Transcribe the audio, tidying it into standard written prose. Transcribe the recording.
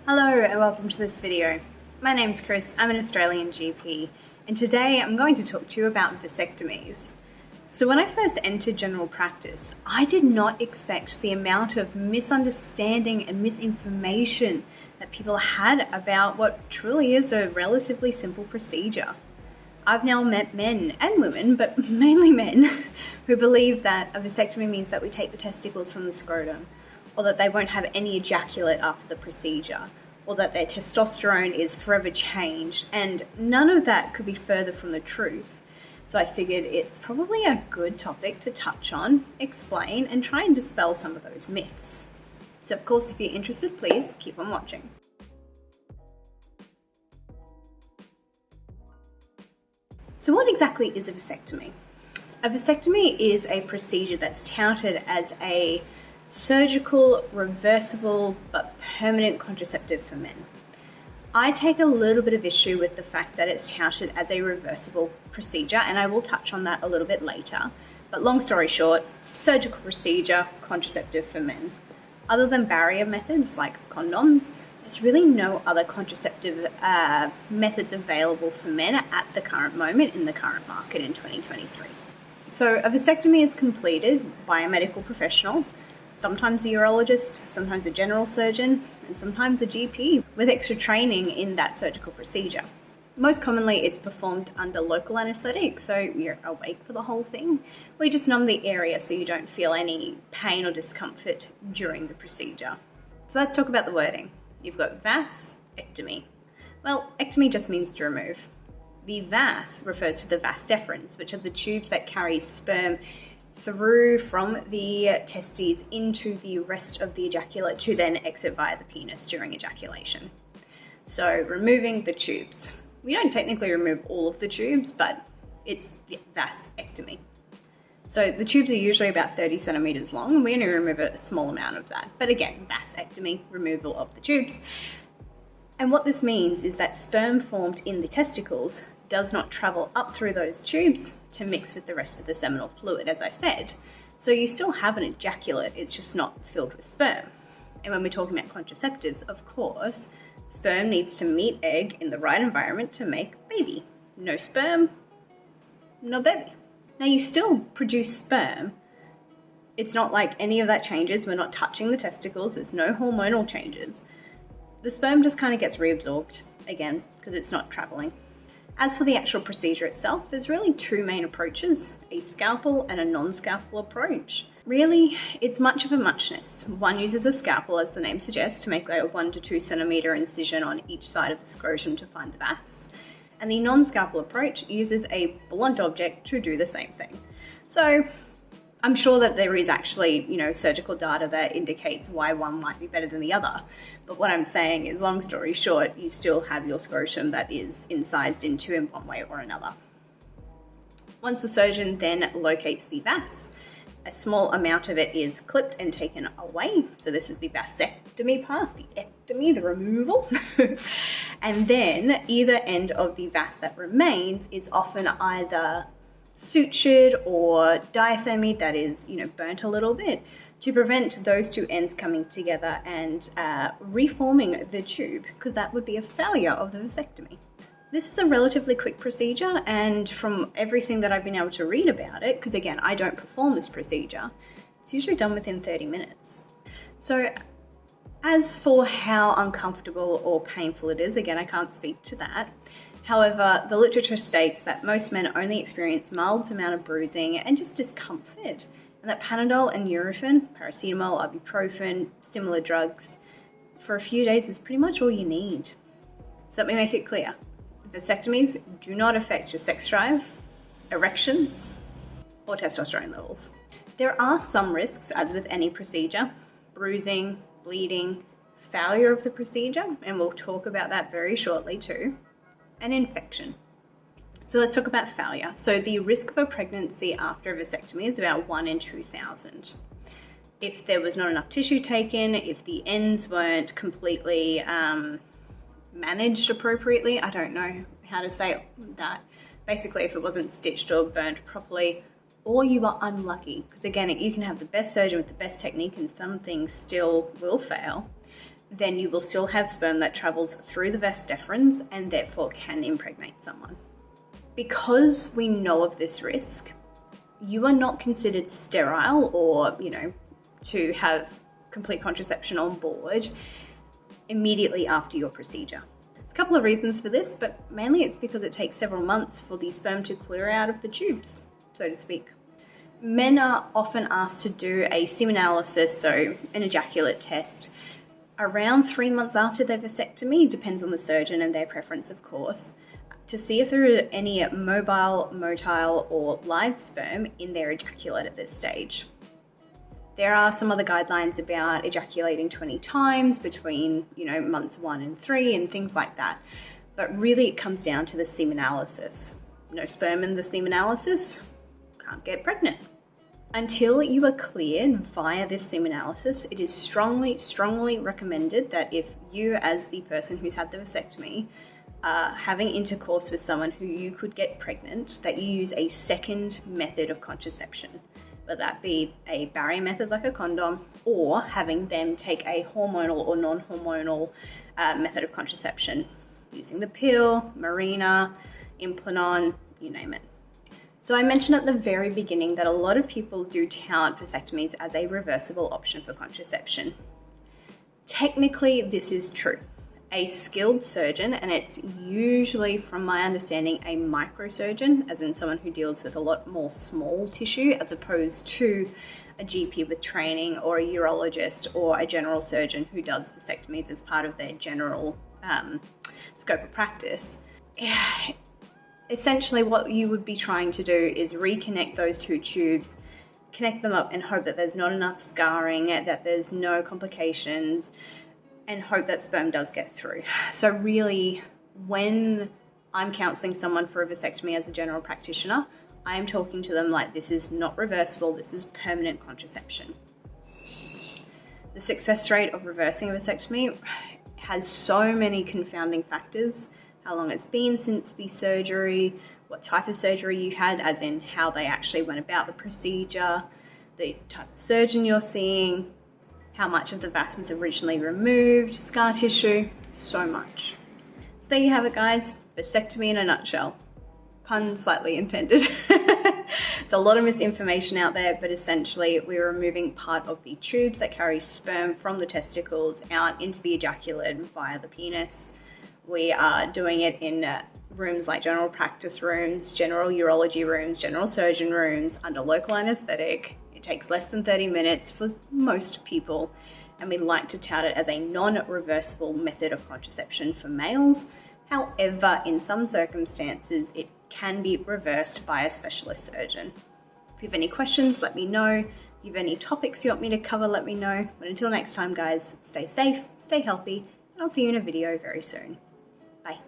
Hello and welcome to this video. My name's Kris, I'm an Australian GP, and today I'm going to talk to you about vasectomies. So when I first entered general practice, I did not expect the amount of misunderstanding and misinformation that people had about what truly is a relatively simple procedure. I've now met men and women, but mainly men, who believe that a vasectomy means that we take the testicles from the scrotum, or that they won't have any ejaculate after the procedure, or that their testosterone is forever changed, and none of that could be further from the truth. So I figured it's probably a good topic to touch on, explain, and try and dispel some of those myths. So of course, if you're interested, please keep on watching. So what exactly is a vasectomy? A vasectomy is a procedure that's touted as a surgical, reversible, but permanent contraceptive for men. I take a little bit of issue with the fact that it's touted as a reversible procedure, and I will touch on that a little bit later. But long story short, surgical procedure, contraceptive for men. Other than barrier methods like condoms, there's really no other contraceptive methods available for men at the current moment in the current market in 2023. So a vasectomy is completed by a medical professional, sometimes a urologist, sometimes a general surgeon, and sometimes a GP with extra training in that surgical procedure. Most commonly, it's performed under local anaesthetic, so you're awake for the whole thing. We just numb the area so you don't feel any pain or discomfort during the procedure. So let's talk about the wording. You've got vasectomy. Well, ectomy just means to remove. The vas refers to the vas deferens, which are the tubes that carry sperm through from the testes into the rest of the ejaculate to then exit via the penis during ejaculation. So removing the tubes. We don't technically remove all of the tubes, but it's vasectomy. So the tubes are usually about 30 centimeters long, and we only remove a small amount of that. But again, vasectomy, removal of the tubes. And what this means is that sperm formed in the testicles does not travel up through those tubes to mix with the rest of the seminal fluid, as I said. So you still have an ejaculate, it's just not filled with sperm. And when we're talking about contraceptives, of course, sperm needs to meet egg in the right environment to make baby. No sperm, no baby. Now you still produce sperm. It's not like any of that changes. We're not touching the testicles. There's no hormonal changes. The sperm just kind of gets reabsorbed again because it's not traveling. As for the actual procedure itself, there's really two main approaches, a scalpel and a non-scalpel approach. Really, it's much of a muchness. One uses a scalpel, as the name suggests, to make a 1 to 2 centimeter incision on each side of the scrotum to find the vas. And the non-scalpel approach uses a blunt object to do the same thing. So I'm sure that there is actually, surgical data that indicates why one might be better than the other. But what I'm saying is, long story short, you still have your scrotum that is incised into in one way or another. Once the surgeon then locates the vas, a small amount of it is clipped and taken away. So this is the vasectomy part, the ectomy, the removal. And then either end of the vas that remains is often either sutured or diathermy, that is, burnt a little bit, to prevent those two ends coming together and reforming the tube, because that would be a failure of the vasectomy. This is a relatively quick procedure, and from everything that I've been able to read about it, because again, I don't perform this procedure, it's usually done within 30 minutes. So as for how uncomfortable or painful it is, again, I can't speak to that. However, the literature states that most men only experience mild amount of bruising and just discomfort, and that Panadol and Nurofen, paracetamol, ibuprofen, similar drugs, for a few days is pretty much all you need. So let me make it clear. Vasectomies do not affect your sex drive, erections, or testosterone levels. There are some risks, as with any procedure: bruising, bleeding, failure of the procedure, and we'll talk about that very shortly too, and infection. So let's talk about failure. So the risk of a pregnancy after a vasectomy is about 1 in 2,000. If there was not enough tissue taken, if the ends weren't completely managed appropriately, I don't know how to say that. Basically, if it wasn't stitched or burnt properly, or you are unlucky, because again, you can have the best surgeon with the best technique and some things still will fail, then you will still have sperm that travels through the vas deferens and therefore can impregnate someone. Because we know of this risk, you are not considered sterile or, to have complete contraception on board immediately after your procedure. There's a couple of reasons for this, but mainly it's because it takes several months for the sperm to clear out of the tubes, so to speak. Men are often asked to do a semen-analysis, so an ejaculate test, around 3 months after their vasectomy, depends on the surgeon and their preference, of course, to see if there are any mobile, motile, or live sperm in their ejaculate at this stage. There are some other guidelines about ejaculating 20 times between, months 1 and 3 and things like that. But really it comes down to the semen-analysis. No sperm in the semen-analysis, can't get pregnant. Until you are cleared via this semen-analysis, it is strongly, strongly recommended that if you, as the person who's had the vasectomy, having intercourse with someone who you could get pregnant, that you use a second method of contraception, whether that be a barrier method like a condom, or having them take a hormonal or non-hormonal method of contraception, using the pill, Mirena, Implanon, you name it. So I mentioned at the very beginning that a lot of people do tout vasectomies as a reversible option for contraception. Technically, this is true. A skilled surgeon, and it's usually, from my understanding, a microsurgeon, as in someone who deals with a lot more small tissue, as opposed to a GP with training or a urologist or a general surgeon who does vasectomies as part of their general scope of practice. Essentially, what you would be trying to do is reconnect those two tubes, connect them up and hope that there's not enough scarring, that there's no complications, and hope that sperm does get through. So really, when I'm counseling someone for a vasectomy as a general practitioner, I am talking to them like this is not reversible, this is permanent contraception. The success rate of reversing a vasectomy has so many confounding factors. How long it's been since the surgery, what type of surgery you had, as in how they actually went about the procedure, the type of surgeon you're seeing, how much of the vas was originally removed, scar tissue, so much. So there you have it, guys. Vasectomy in a nutshell. Pun slightly intended. There's a lot of misinformation out there, but essentially we're removing part of the tubes that carry sperm from the testicles out into the ejaculate via the penis. We are doing it in rooms like general practice rooms, general urology rooms, general surgeon rooms, under local anesthetic. It takes less than 30 minutes for most people, and we like to tout it as a non-reversible method of contraception for males. However, in some circumstances, it can be reversed by a specialist surgeon. If you have any questions, let me know. If you have any topics you want me to cover, let me know. But until next time, guys, stay safe, stay healthy, and I'll see you in a video very soon. Bye.